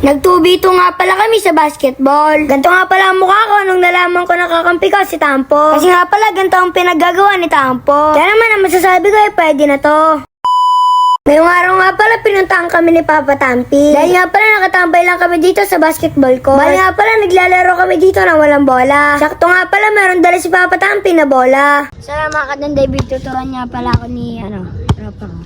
Nag-2v2 nga pala kami sa basketball. Ganto nga pala ang mukha ko nung nalaman ko nakakampi ko si Tampo. Kasi nga pala ganito ang pinaggagawa ni Tampo. Kaya naman ang masasabi ko pwede na to. Ngayong araw nga pala pinuntahan kami ni Papa Tampi. Dahil nga pala nakatambay lang kami dito sa basketball court. Bali nga pala naglalaro kami dito na walang bola. Sakto nga pala meron dala si Papa Tampi na bola. Salamat ka din, David. Tuturuan niya pala ako ni tropa ko.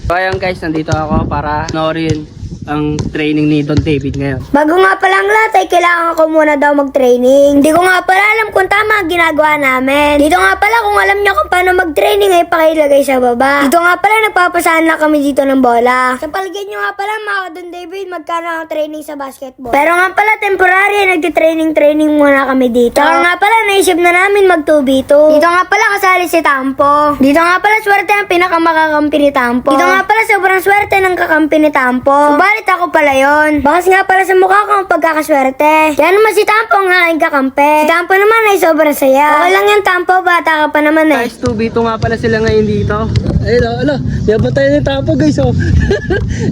So ayan guys, nandito ako para panoorin ang training ni Don David ngayon. Bago nga pala ang lahat ay kailangan ko muna daw mag-training. Hindi ko nga pala alam kung tama ang ginagawa namin. Dito nga pala kung alam niyo kung paano mag-training ay pakilagay sa baba. Dito nga pala nagpapasahan lang kami dito ng bola. Sa paligid nyo nga pala mga Don David, magkano ang training sa basketball. Pero nga pala temporary, nagtitraining muna kami dito. Saka nga pala naisip na namin mag-2v2. Dito nga pala kasali si Tampo. Dito nga pala swerte ang pinakamakakampi ni Tampo. Dito nga pala sobrang swerte ng kakampi ni Tampo. Subalit ako pala yon. Bakas nga pala sa mukha ko ang pagkakaswerte. Kaya naman si Tampo ang aking kakampi. Si Tampo naman ay sobrang saya. Okay lang yan Tampo, bata ka pa naman eh. Guys, 2v2 nga pala sila ngayon dito. Ayun o, ala, yaban tayo ng Tampo guys oh.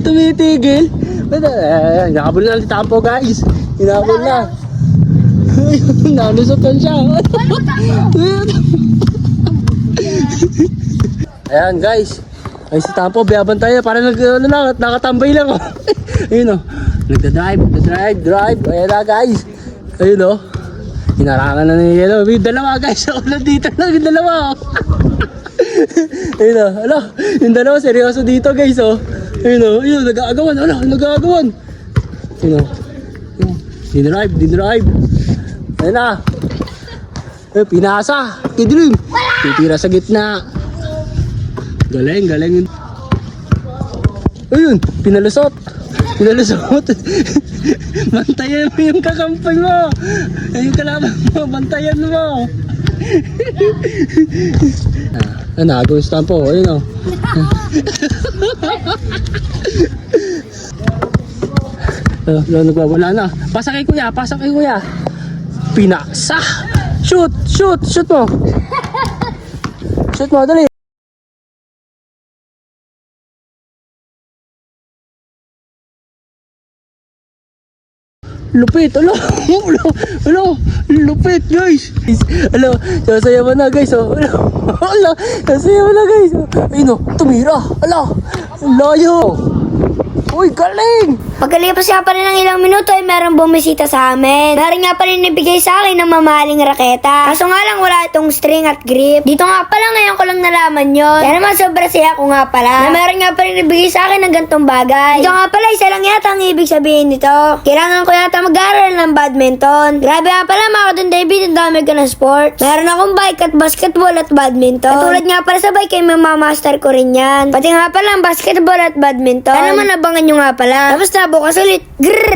Tumitigil. Ayan, nakabul na si Tampo guys. Hinabol na. Nalusot siya. Ayan guys. Ay si Tampo, biyaban tayo. Parang nakatambay lang oh. Ayun oh. Nagda-drive. Ayan na guys. Ayun oh. Hinarangan na ni Yelo. May dalawa guys. Ako lang dito lang. Yung dalawa oh. Ayun oh. Ala, yung dalawa seryoso dito guys oh. Ayun oh. Ayun, nag-aagawan. Ala, nag-aagawan. Ayun oh. Dinrive. Ayun na. Eh, pinasa. Kidrim. Titira sa gitna. Galing. Ayun, pinalusot. Bantayan mo yung kakampay mo. Ayun kalaban mo, bantayan mo. Nagawin sa Tampo, ayun o. Nagwawala na. Pasak kay kuya. Pinasa. Shoot mo. Shoot mo, dali. Lupit, lupit guys. Sasayawan na guys oh. Sasayawan na guys. Ayun oh, tumira. Layo. Uy, galing! Pagkalipas nga pa rin ng ilang minuto ay merong bumisita sa amin. Meron nga pa rin ibigay sa akin ng mamahaling raketa. Kaso nga lang wala itong string at grip. Dito nga pala ngayon ko lang nalaman yon. Kaya naman sobra saya ko nga pala. Na meron nga pa rin ibigay sa akin ng gantong bagay. Dito nga pala isa lang yata ang ibig sabihin nito. Kailangan ko yata mag-aaral ng badminton. Grabe nga pala mga Don David, ang dami ko ng sports. Meron akong bike at basketball at badminton. Katulad nga pala sa bike ay mamamaster ko rin yan. Pati nga pala ang basketball at badminton. Kaya naman abangan nyo nga pala. Tapos na bukas ulit. Grrrr!